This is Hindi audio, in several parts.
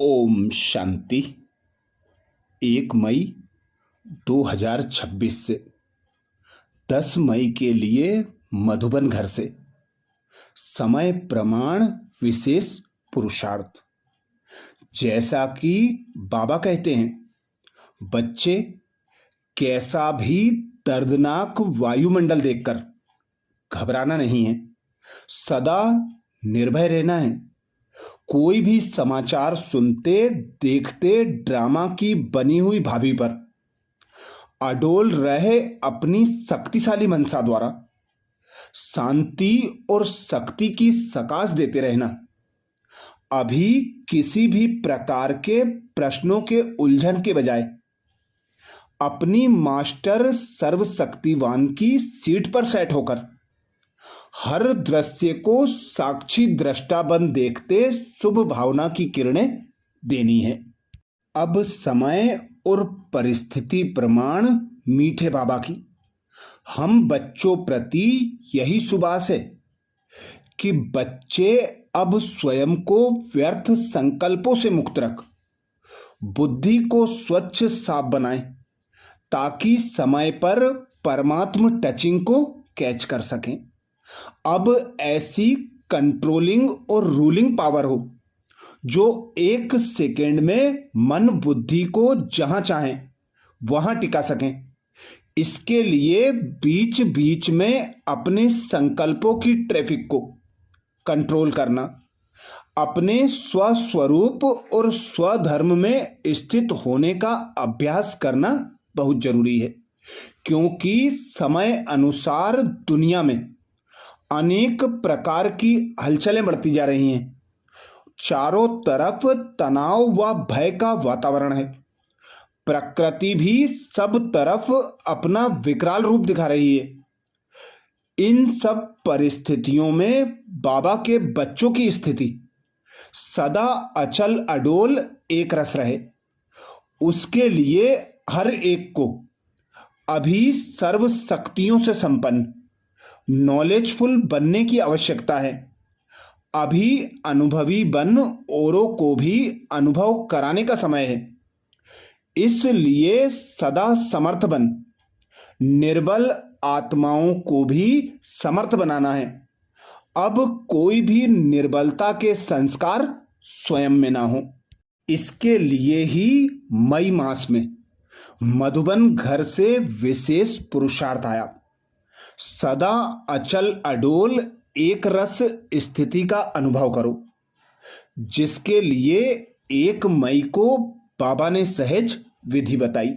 ओम शांति। 1 मई 2026 से 10 मई के लिए मधुबन घर से समय प्रमाण विशेष पुरुषार्थ। जैसा कि बाबा कहते हैं, बच्चे कैसा भी दर्दनाक वायुमंडल देखकर घबराना नहीं है, सदा निर्भय रहना है। कोई भी समाचार सुनते देखते ड्रामा की बनी हुई भाभी पर अडोल रहे अपनी शक्तिशाली मनसा द्वारा शांति और शक्ति की सकाश देते रहना। अभी किसी भी प्रकार के प्रश्नों के उलझन के बजाय अपनी मास्टर सर्वशक्तिवान की सीट पर सेट होकर हर दृश्य को साक्षी दृष्टा बन देखते शुभ भावना की किरणें देनी है। अब समय और परिस्थिति प्रमाण मीठे बाबा की हम बच्चों प्रति यही सुबास है कि बच्चे अब स्वयं को व्यर्थ संकल्पों से मुक्त रख बुद्धि को स्वच्छ साफ बनाएं, ताकि समय पर परमात्म टचिंग को कैच कर सकें। अब ऐसी कंट्रोलिंग और रूलिंग पावर हो जो 1 सेकेंड में मन बुद्धि को जहां चाहें वहां टिका सकें। इसके लिए बीच बीच में अपने संकल्पों की ट्रैफिक को कंट्रोल करना, अपने स्वस्वरूप और स्वधर्म में स्थित होने का अभ्यास करना बहुत जरूरी है, क्योंकि समय अनुसार दुनिया में अनेक प्रकार की हलचलें बढ़ती जा रही हैं। चारों तरफ तनाव व भय का वातावरण है। प्रकृति भी सब तरफ अपना विकराल रूप दिखा रही है। इन सब परिस्थितियों में बाबा के बच्चों की स्थिति सदा अचल अडोल एक रस रहे, उसके लिए हर एक को अभी सर्व शक्तियों से संपन्न नॉलेजफुल बनने की आवश्यकता है। अभी अनुभवी बन औरों को भी अनुभव कराने का समय है। इसलिए सदा समर्थ बन निर्बल आत्माओं को भी समर्थ बनाना है। अब कोई भी निर्बलता के संस्कार स्वयं में ना हो। इसके लिए ही मई मास में मधुबन घर से विशेष पुरुषार्थ आया। सदा अचल अडोल एक रस स्थिति का अनुभव करो, जिसके लिए 1 मई को बाबा ने सहज विधि बताई।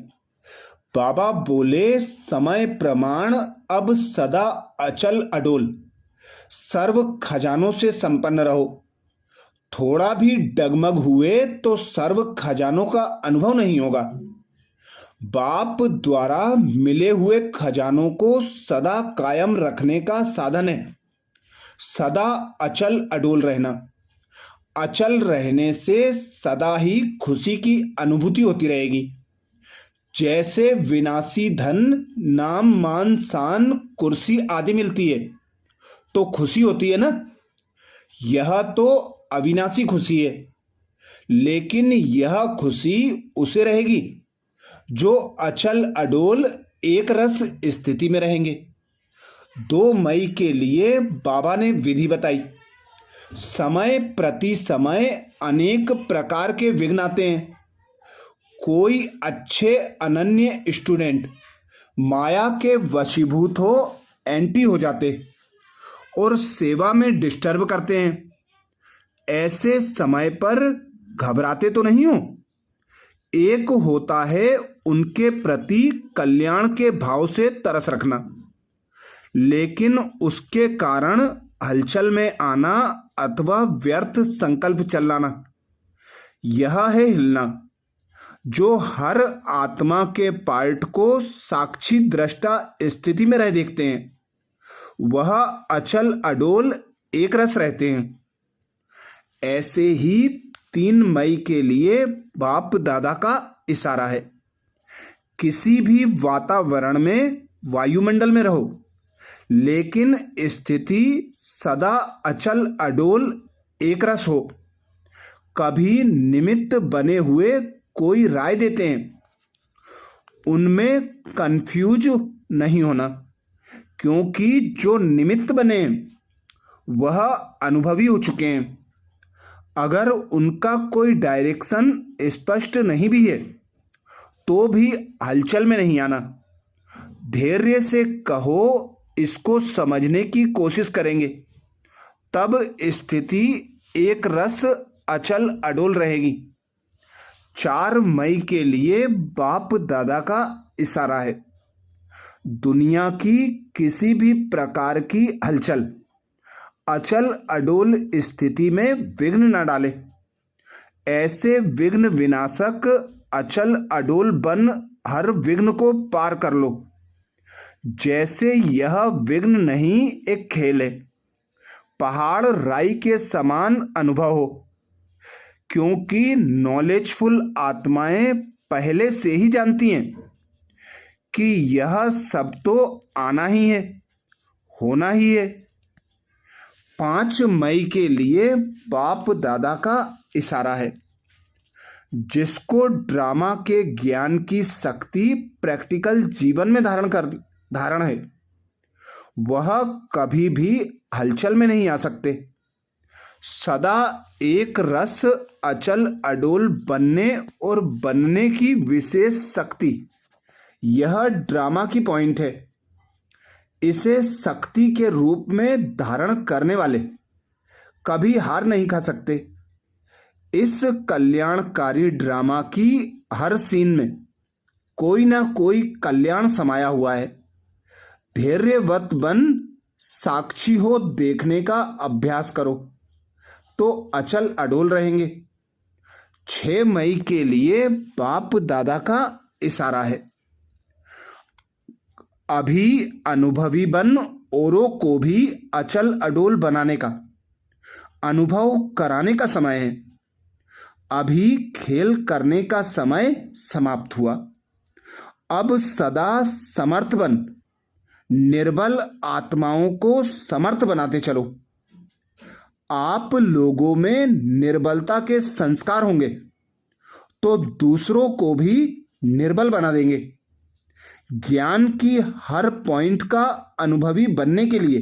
बाबा बोले, समय प्रमाण अब सदा अचल अडोल सर्व खजानों से संपन्न रहो। थोड़ा भी डगमग हुए तो सर्व खजानों का अनुभव नहीं होगा। बाप द्वारा मिले हुए खजानों को सदा कायम रखने का साधन है सदा अचल अडोल रहना। अचल रहने से सदा ही खुशी की अनुभूति होती रहेगी। जैसे विनाशी धन, नाम, मान, शान, कुर्सी आदि मिलती है तो खुशी होती है ना। यह तो अविनाशी खुशी है, लेकिन यह खुशी उसे रहेगी जो अचल अडोल एक रस स्थिति में रहेंगे। 2 मई के लिए बाबा ने विधि बताई। समय प्रति समय अनेक प्रकार के विघ्न आते हैं। कोई अच्छे अनन्य स्टूडेंट माया के वशीभूत हो एंटी हो जाते और सेवा में डिस्टर्ब करते हैं। ऐसे समय पर घबराते तो नहीं हो। एक होता है उनके प्रति कल्याण के भाव से तरस रखना, लेकिन उसके कारण हलचल में आना अथवा व्यर्थ संकल्प चलाना, यह है हिलना, जो हर आत्मा के पार्ट को साक्षी दृष्टा स्थिति में रह देखते हैं। वह अचल अडोल एक रस रहते हैं। ऐसे ही 3 मई के लिए बाप दादा का इशारा है। किसी भी वातावरण में वायुमंडल में रहो, लेकिन स्थिति सदा अचल अडोल एक रस हो। कभी निमित्त बने हुए कोई राय देते हैं, उनमें कंफ्यूज नहीं होना, क्योंकि जो निमित्त बने वह अनुभवी हो चुके हैं। अगर उनका कोई डायरेक्शन स्पष्ट नहीं भी है तो भी हलचल में नहीं आना। धैर्य से कहो, इसको समझने की कोशिश करेंगे, तब स्थिति एक रस अचल अडोल रहेगी। 4 मई के लिए बाप दादा का इशारा है। दुनिया की किसी भी प्रकार की हलचल अचल अडोल स्थिति में विघ्न न डाले। ऐसे विघ्न विनाशक अचल अडोल बन हर विघ्न को पार कर लो। जैसे यह विघ्न नहीं एक खेल है, पहाड़ राई के समान अनुभव हो, क्योंकि नॉलेजफुल आत्माएं पहले से ही जानती हैं कि यह सब तो आना ही है, होना ही है। 5 मई के लिए बाप दादा का इशारा है। जिसको ड्रामा के ज्ञान की शक्ति प्रैक्टिकल जीवन में धारण है, वह कभी भी हलचल में नहीं आ सकते। सदा एक रस अचल अडोल बनने और बनने की विशेष शक्ति, यह ड्रामा की पॉइंट है। इसे शक्ति के रूप में धारण करने वाले कभी हार नहीं खा सकते। इस कल्याणकारी ड्रामा की हर सीन में कोई ना कोई कल्याण समाया हुआ है। धैर्यवत बन साक्षी हो देखने का अभ्यास करो तो अचल अडोल रहेंगे। 6 मई के लिए बाप दादा का इशारा है। अभी अनुभवी बन औरों को भी अचल अडोल बनाने का अनुभव कराने का समय है। अभी खेल करने का समय समाप्त हुआ। अब सदा समर्थ बन निर्बल आत्माओं को समर्थ बनाते चलो। आप लोगों में निर्बलता के संस्कार होंगे तो दूसरों को भी निर्बल बना देंगे। ज्ञान की हर पॉइंट का अनुभवी बनने के लिए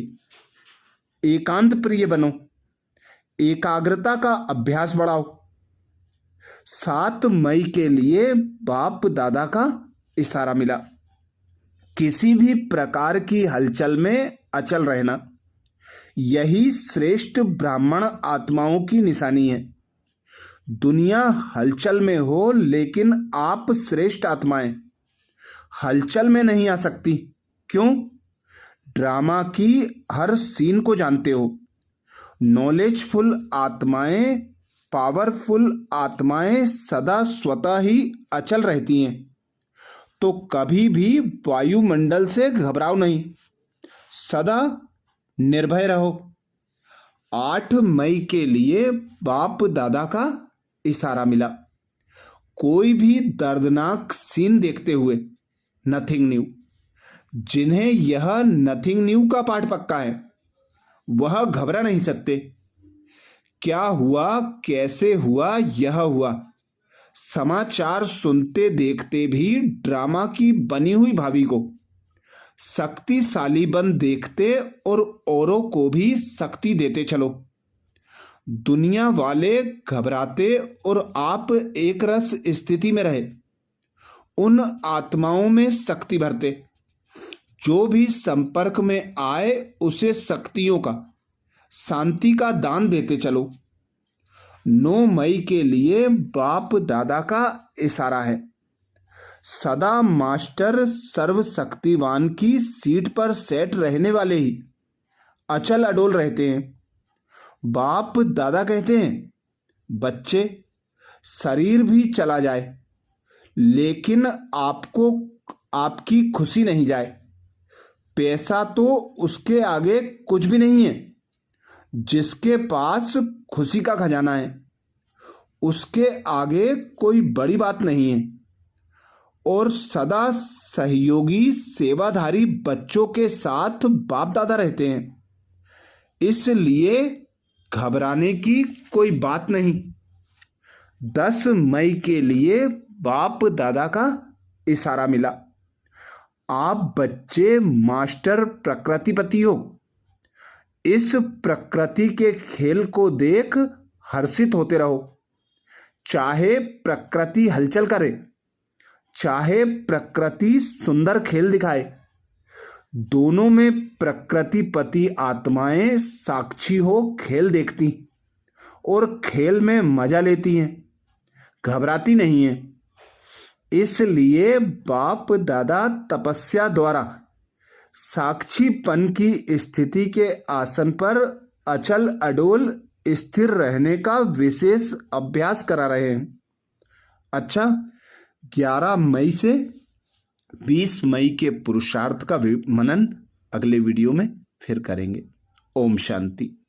एकांत प्रिय बनो, एकाग्रता का अभ्यास बढ़ाओ। 7 मई के लिए बाप दादा का इशारा मिला। किसी भी प्रकार की हलचल में अचल रहना, यही श्रेष्ठ ब्राह्मण आत्माओं की निशानी है। दुनिया हलचल में हो, लेकिन आप श्रेष्ठ आत्माएं हलचल में नहीं आ सकती। क्यों? ड्रामा की हर सीन को जानते हो। नॉलेजफुल आत्माएं, पावरफुल आत्माएं सदा स्वतः ही अचल रहती हैं, तो कभी भी वायुमंडल से घबराओ नहीं, सदा निर्भय रहो। 8 मई के लिए बाप दादा का इशारा मिला। कोई भी दर्दनाक सीन देखते हुए नथिंग न्यू, जिन्हें यह नथिंग न्यू का पाठ पक्का है, वह घबरा नहीं सकते। क्या हुआ, कैसे हुआ, यह हुआ, समाचार सुनते देखते भी ड्रामा की बनी हुई भावी को शक्तिशाली बन देखते और औरों को भी शक्ति देते चलो। दुनिया वाले घबराते और आप एक रस स्थिति में रहे, उन आत्माओं में शक्ति भरते। जो भी संपर्क में आए उसे शक्तियों का, शांति का दान देते चलो। 9 मई के लिए बाप दादा का इशारा है। सदा मास्टर सर्वशक्तिवान की सीट पर सेट रहने वाले ही अचल अडोल रहते हैं। बाप दादा कहते हैं, बच्चे, शरीर भी चला जाए लेकिन आपको आपकी खुशी नहीं जाए। पैसा तो उसके आगे कुछ भी नहीं है। जिसके पास खुशी का खजाना है, उसके आगे कोई बड़ी बात नहीं है। और सदा सहयोगी सेवाधारी बच्चों के साथ बाप दादा रहते हैं, इसलिए घबराने की कोई बात नहीं। 10 मई के लिए बाप दादा का इशारा मिला। आप बच्चे मास्टर प्रकृतिपति हो। इस प्रकृति के खेल को देख हर्षित होते रहो। चाहे प्रकृति हलचल करे, चाहे प्रकृति सुंदर खेल दिखाए, दोनों में प्रकृतिपति आत्माएं साक्षी हो खेल देखती और खेल में मजा लेती हैं, घबराती नहीं हैं। इसलिए बाप दादा तपस्या द्वारा साक्षीपन की स्थिति के आसन पर अचल अडोल स्थिर रहने का विशेष अभ्यास करा रहे हैं। अच्छा, 11 मई से 20 मई के पुरुषार्थ का मनन अगले वीडियो में फिर करेंगे। ओम शांति।